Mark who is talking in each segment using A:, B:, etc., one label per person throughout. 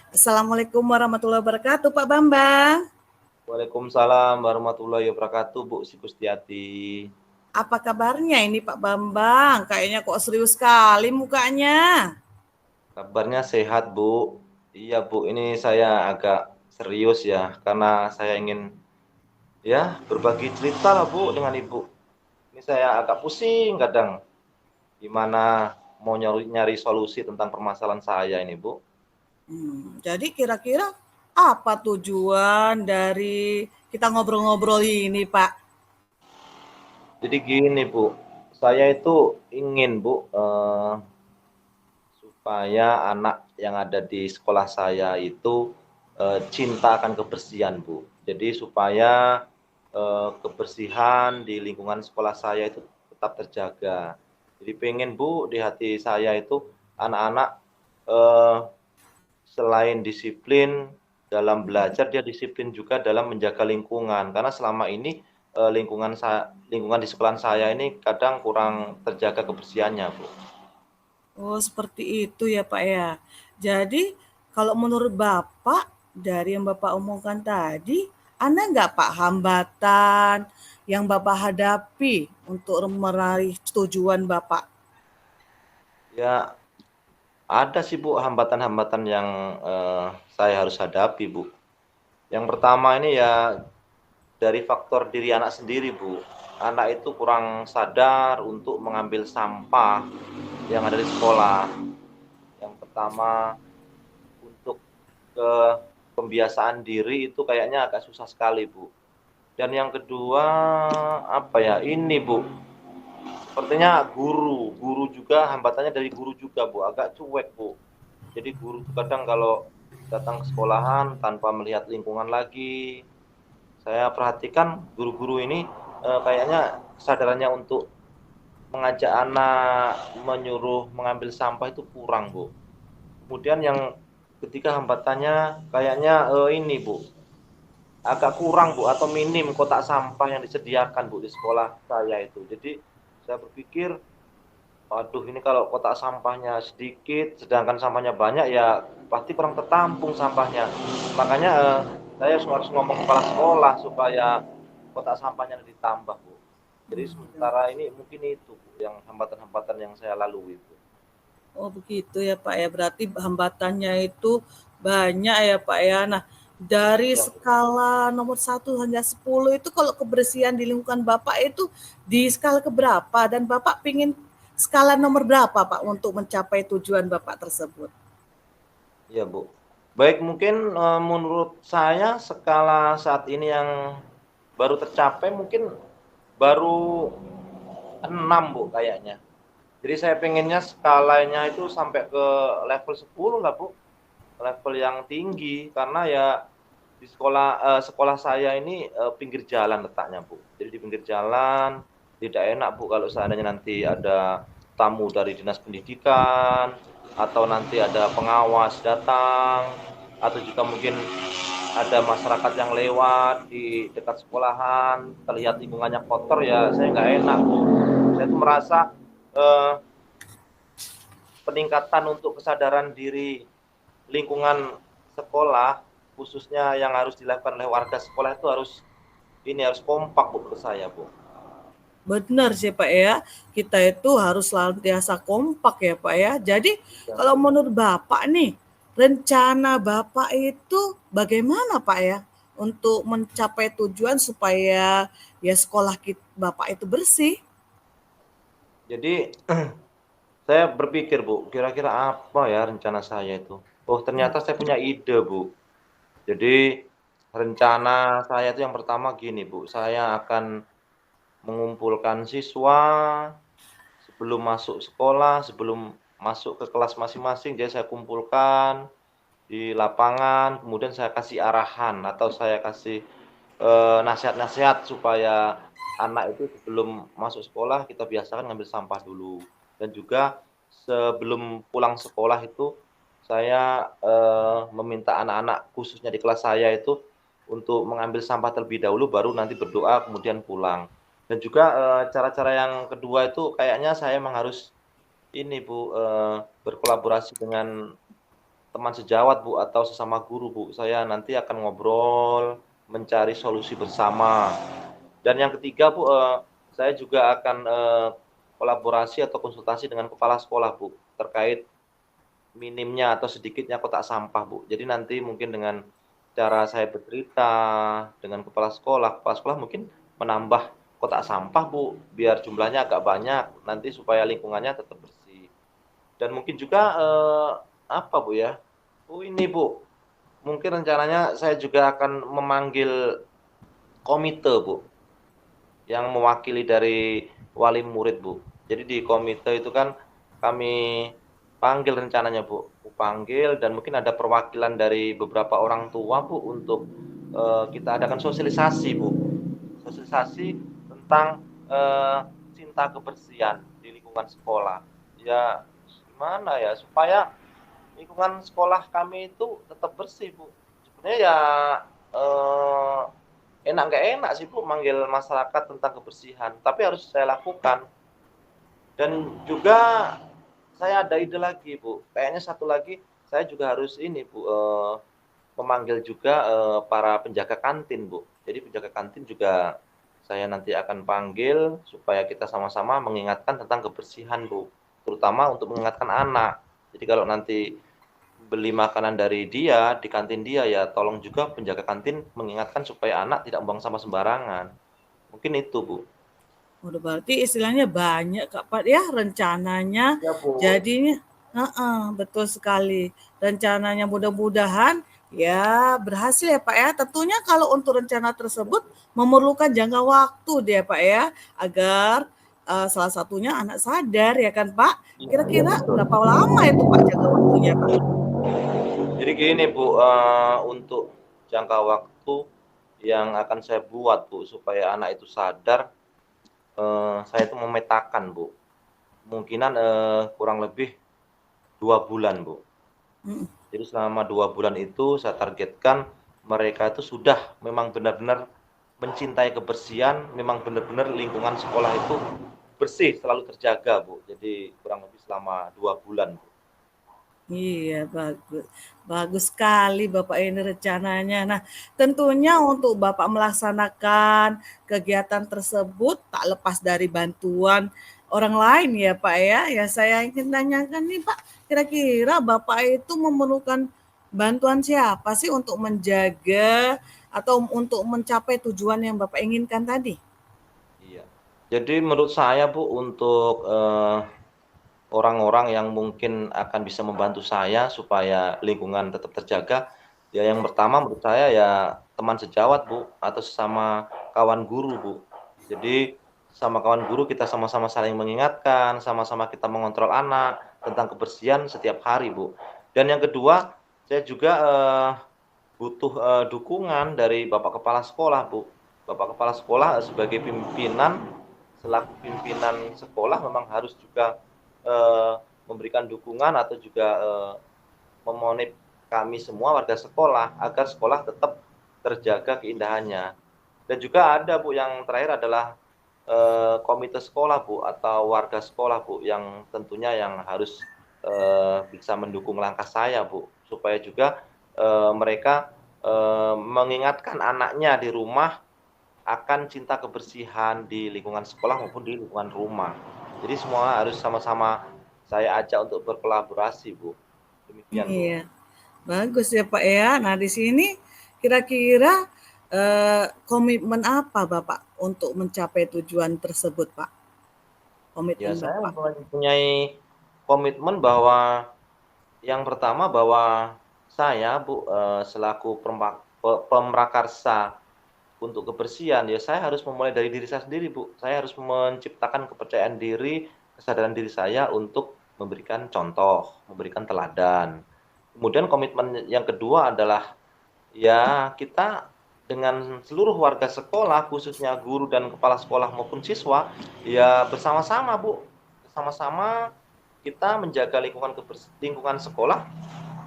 A: Assalamualaikum warahmatullahi wabarakatuh, Pak Bambang.
B: Waalaikumsalam warahmatullahi wabarakatuh, Bu Sri Kustiati.
A: Apa kabarnya ini Pak Bambang? Kayaknya kok serius sekali mukanya.
B: Kabarnya sehat, Bu. Iya, Bu, ini saya agak serius ya, karena saya ingin ya berbagi cerita lah, Bu, dengan Ibu. Ini saya agak pusing kadang, gimana mau nyari solusi tentang permasalahan saya ini, Bu.
A: Jadi kira-kira apa tujuan dari kita ngobrol-ngobrol ini, Pak?
B: Jadi gini, Bu, saya itu ingin, Bu, supaya anak yang ada di sekolah saya itu cinta akan kebersihan, Bu. Jadi supaya kebersihan di lingkungan sekolah saya itu tetap terjaga. Jadi pengen, Bu, di hati saya itu anak-anak eh, selain disiplin dalam belajar, dia disiplin juga dalam menjaga lingkungan. Karena selama ini lingkungan di sekolah saya ini kadang kurang terjaga kebersihannya, Bu.
A: Oh, seperti itu ya, Pak ya. Jadi kalau menurut Bapak dari yang Bapak omongkan tadi, ada nggak Pak hambatan yang Bapak hadapi untuk meraih tujuan Bapak?
B: Ya, ada sih, Bu, hambatan-hambatan yang saya harus hadapi, Bu. Yang pertama ini ya dari faktor diri anak sendiri, Bu. Anak itu kurang sadar untuk mengambil sampah yang ada di sekolah. Yang pertama, untuk ke pembiasaan diri itu kayaknya agak susah sekali, Bu. Dan yang kedua, apa ya, ini, Bu, sepertinya guru juga hambatannya dari guru juga, Bu, agak cuek, Bu. Jadi guru tuh kadang kalau datang ke sekolahan tanpa melihat lingkungan lagi. Saya perhatikan guru-guru ini kayaknya kesadarannya untuk mengajak anak, menyuruh mengambil sampah itu kurang, Bu. Kemudian yang ketiga hambatannya kayaknya ini, Bu, agak kurang, Bu, atau minim kotak sampah yang disediakan, Bu, di sekolah saya itu. Jadi saya berpikir, waduh, ini kalau kotak sampahnya sedikit, sedangkan sampahnya banyak, ya pasti kurang tertampung sampahnya. Makanya saya harus ngomong ke kepala sekolah supaya kotak sampahnya ditambah, Bu. Jadi sementara ini mungkin itu, Bu, yang hambatan-hambatan yang saya lalui, Bu.
A: Oh begitu ya Pak ya, berarti hambatannya itu banyak ya Pak ya. Nah, dari
B: Ya, Bu.
A: skala nomor 1 hingga 10 itu kalau kebersihan di lingkungan Bapak itu di skala keberapa? Dan Bapak pingin skala nomor berapa Pak untuk mencapai tujuan Bapak tersebut?
B: Iya, Bu. Baik, mungkin menurut saya skala saat ini yang baru tercapai mungkin baru 6, Bu, kayaknya. Jadi saya pengennya skalanya itu sampai ke level 10 lah, Bu. Level yang tinggi karena ya di sekolah saya ini pinggir jalan letaknya, Bu. Jadi di pinggir jalan tidak enak, Bu, kalau seandainya nanti ada tamu dari dinas pendidikan atau nanti ada pengawas datang atau juga mungkin ada masyarakat yang lewat di dekat sekolahan terlihat lingkungannya kotor, ya saya nggak enak, Bu. Saya tuh merasa eh, peningkatan untuk kesadaran diri lingkungan sekolah, khususnya yang harus dilakukan oleh warga sekolah itu harus kompak, Bu, menurut saya, Bu.
A: Benar sih Pak ya, kita itu harus senantiasa kompak ya Pak ya. Jadi
B: Ya.
A: kalau menurut Bapak nih, rencana Bapak itu bagaimana Pak ya untuk mencapai tujuan supaya ya sekolah Bapak itu bersih?
B: Jadi saya berpikir, Bu, kira-kira apa ya rencana saya itu. Oh, ternyata saya punya ide, Bu. Jadi rencana saya itu yang pertama gini, Bu, saya akan mengumpulkan siswa sebelum masuk sekolah, sebelum masuk ke kelas masing-masing, jadi saya kumpulkan di lapangan, kemudian saya kasih arahan atau saya kasih nasihat-nasihat supaya anak itu sebelum masuk sekolah kita biasakan ngambil sampah dulu. Dan juga sebelum pulang sekolah itu saya meminta anak-anak khususnya di kelas saya itu untuk mengambil sampah terlebih dahulu baru nanti berdoa kemudian pulang. Dan juga cara-cara yang kedua itu kayaknya saya memang harus ini, Bu, berkolaborasi dengan teman sejawat Bu atau sesama guru Bu, saya nanti akan ngobrol, mencari solusi bersama. Dan yang ketiga Bu, saya juga akan, kolaborasi atau konsultasi dengan kepala sekolah Bu, terkait minimnya atau sedikitnya kotak sampah Bu. Jadi nanti mungkin dengan cara saya bercerita dengan kepala sekolah mungkin menambah kotak sampah Bu, biar jumlahnya agak banyak, nanti supaya lingkungannya tetap bersih. Dan mungkin juga, apa Bu ya, ini Bu, mungkin rencananya saya juga akan memanggil komite Bu, yang mewakili dari wali murid Bu. Jadi di komite itu kan kami panggil rencananya Bu, panggil dan mungkin ada perwakilan dari beberapa orang tua Bu untuk, kita adakan sosialisasi Bu, sosialisasi tentang, cinta kebersihan di lingkungan sekolah. Ya gimana ya, supaya lingkungan sekolah kami itu tetap bersih Bu. Sebenarnya ya, eee, enak nggak enak sih Bu manggil masyarakat tentang kebersihan, tapi harus saya lakukan. Dan juga saya ada ide lagi Bu, kayaknya satu lagi saya juga harus ini Bu, memanggil juga, para penjaga kantin Bu. Jadi penjaga kantin juga saya nanti akan panggil supaya kita sama-sama mengingatkan tentang kebersihan Bu, terutama untuk mengingatkan anak. Jadi kalau nanti beli makanan dari dia, di kantin dia, ya tolong juga penjaga kantin mengingatkan supaya anak tidak buang sampah sembarangan. Mungkin itu Bu.
A: Udah berarti istilahnya banyak Kak Pat ya rencananya.
B: Ya Bu.
A: Jadinya betul sekali. Rencananya mudah-mudahan ya berhasil ya Pak ya. Tentunya kalau untuk rencana tersebut memerlukan jangka waktu dia Pak ya agar salah satunya anak sadar ya kan Pak.
B: Iya
A: Kira-kira
B: betul.
A: berapa lama itu Pak jangka waktunya Pak?
B: Jadi gini Bu, untuk jangka waktu yang akan saya buat Bu, supaya anak itu sadar, saya itu memetakan Bu, kemungkinan, kurang lebih 2 bulan Bu.
A: Mm.
B: Jadi selama 2 bulan itu saya targetkan mereka itu sudah memang benar-benar mencintai kebersihan, memang benar-benar lingkungan sekolah itu bersih, selalu terjaga Bu. Jadi kurang lebih selama 2 bulan Bu.
A: Iya, bagus. Bagus sekali Bapak ini rencananya. Nah, tentunya untuk Bapak melaksanakan kegiatan tersebut tak lepas dari bantuan orang lain ya Pak ya. Ya saya ingin tanyakan nih Pak, kira-kira Bapak itu memerlukan bantuan siapa sih untuk menjaga atau untuk mencapai tujuan yang Bapak inginkan tadi?
B: Iya. Jadi menurut saya Bu, untuk, orang-orang yang mungkin akan bisa membantu saya supaya lingkungan tetap terjaga, ya yang pertama menurut saya ya teman sejawat Bu, atau sesama kawan guru Bu. Jadi sama kawan guru kita sama-sama saling mengingatkan, sama-sama kita mengontrol anak tentang kebersihan setiap hari Bu. Dan yang kedua, saya juga, butuh, dukungan dari Bapak Kepala Sekolah Bu. Bapak Kepala Sekolah sebagai pimpinan, selaku pimpinan sekolah memang harus juga eee, memberikan dukungan atau juga, memonet kami semua warga sekolah, agar sekolah tetap terjaga keindahannya. Dan juga ada Bu, yang terakhir adalah, komite sekolah Bu, atau warga sekolah Bu, yang tentunya yang harus, bisa mendukung langkah saya Bu, supaya juga, mereka, mengingatkan anaknya di rumah akan cinta kebersihan di lingkungan sekolah maupun di lingkungan rumah. Jadi semua harus sama-sama saya ajak untuk berkolaborasi, Bu. Demikian, Bu.
A: Iya. Bagus ya Pak ya. Nah di sini kira-kira komitmen apa Bapak untuk mencapai tujuan tersebut Pak?
B: Ya,
A: Komitmen
B: saya
A: Bapak.
B: mempunyai komitmen bahwa yang pertama bahwa saya, Bu, selaku pemrakarsa untuk kebersihan, ya saya harus memulai dari diri saya sendiri, Bu. Saya harus menciptakan kepercayaan diri, kesadaran diri saya untuk memberikan contoh, memberikan teladan. Kemudian komitmen yang kedua adalah, ya kita dengan seluruh warga sekolah, khususnya guru dan kepala sekolah maupun siswa, ya bersama-sama Bu, bersama-sama kita menjaga lingkungan sekolah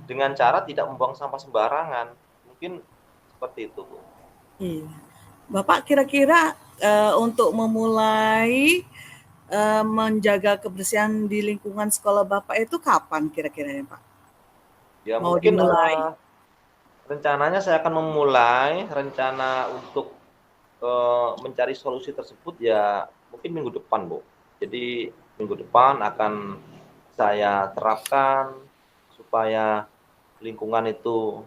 B: dengan cara tidak membuang sampah sembarangan. Mungkin seperti itu Bu.
A: Iya. Bapak kira-kira untuk memulai menjaga kebersihan di lingkungan sekolah Bapak itu kapan kira-kira ya Pak?
B: Ya
A: mau
B: mungkin,
A: dimulai?
B: rencananya saya akan memulai rencana untuk, mencari solusi tersebut ya mungkin minggu depan, Bu. Jadi minggu depan akan saya terapkan supaya lingkungan itu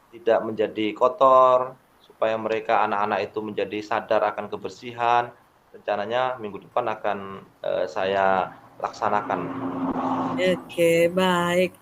B: tidak menjadi kotor, supaya mereka anak-anak itu menjadi sadar akan kebersihan. Rencananya minggu depan akan, saya laksanakan.
A: Oke, baik.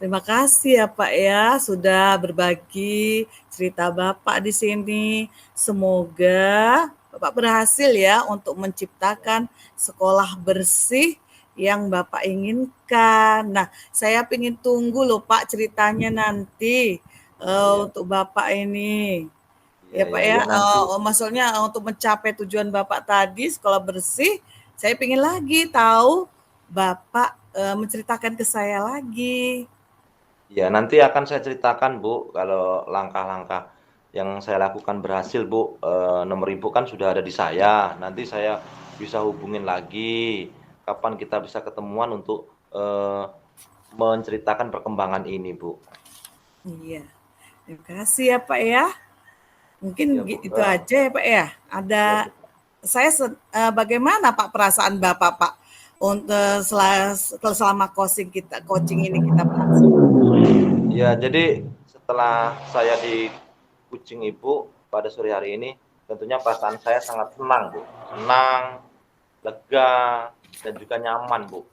A: Terima kasih ya Pak ya sudah berbagi cerita Bapak di sini. Semoga Bapak berhasil ya untuk menciptakan sekolah bersih yang Bapak inginkan. Nah, saya ingin tunggu loh Pak ceritanya nanti
B: Iya
A: untuk Bapak ini.
B: iya
A: Ya Pak
B: iya
A: ya,
B: iya, nanti
A: maksudnya untuk mencapai tujuan Bapak tadi sekolah bersih, saya pengen lagi tahu Bapak menceritakan ke saya lagi.
B: ya nanti akan saya ceritakan, Bu, kalau langkah-langkah yang saya lakukan berhasil, Bu. Nomor Ibu kan sudah ada di saya, nanti saya bisa hubungin lagi, kapan kita bisa ketemuan untuk, menceritakan perkembangan ini, Bu.
A: Iya, terima kasih ya Pak ya. Mungkin
B: Ya, Bu,
A: itu aja ya Pak ya. Ada
B: ya, Bu.
A: bagaimana Pak perasaan Bapak Pak untuk selama coaching ini kita berlangsung?
B: Ya, jadi setelah saya di-coaching Ibu pada sore hari ini, tentunya perasaan saya sangat senang, Bu. Senang, lega, dan juga nyaman, Bu.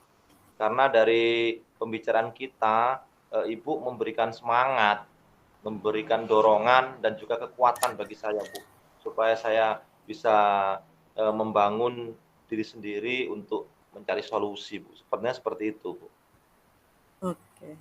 B: Karena dari pembicaraan kita, Ibu memberikan semangat, memberikan dorongan dan juga kekuatan bagi saya, Bu, supaya saya bisa, membangun diri sendiri untuk mencari solusi, Bu. Sepertinya seperti itu, Bu.
A: Oke.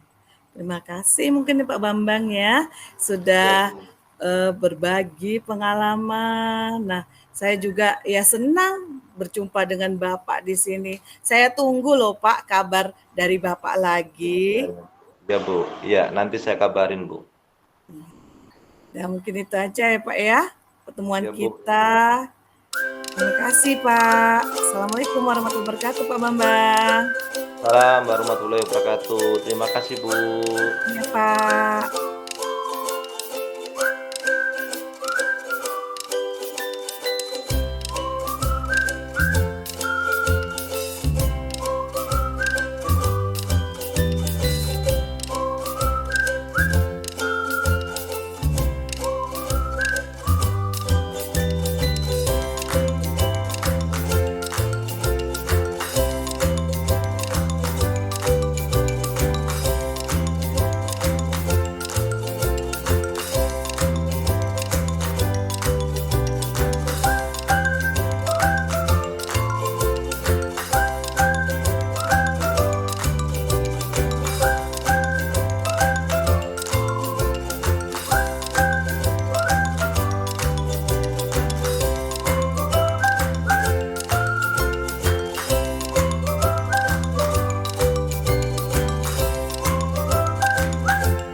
A: Terima kasih mungkin Pak Bambang ya
B: Ya,
A: sudah
B: Bu.
A: berbagi pengalaman. Nah, saya juga ya senang berjumpa dengan Bapak di sini. Saya tunggu loh Pak kabar dari Bapak
B: Ya
A: lagi.
B: ya. Ya, Bu. Iya, nanti saya kabarin, Bu.
A: Ya mungkin itu aja ya Pak ya pertemuan
B: Ya, Bu.
A: kita. Terima kasih Pak. Assalamualaikum warahmatullahi wabarakatuh Pak Bambang.
B: Salam warahmatullahi wabarakatuh. Terima kasih, Bu.
A: Ya Pak.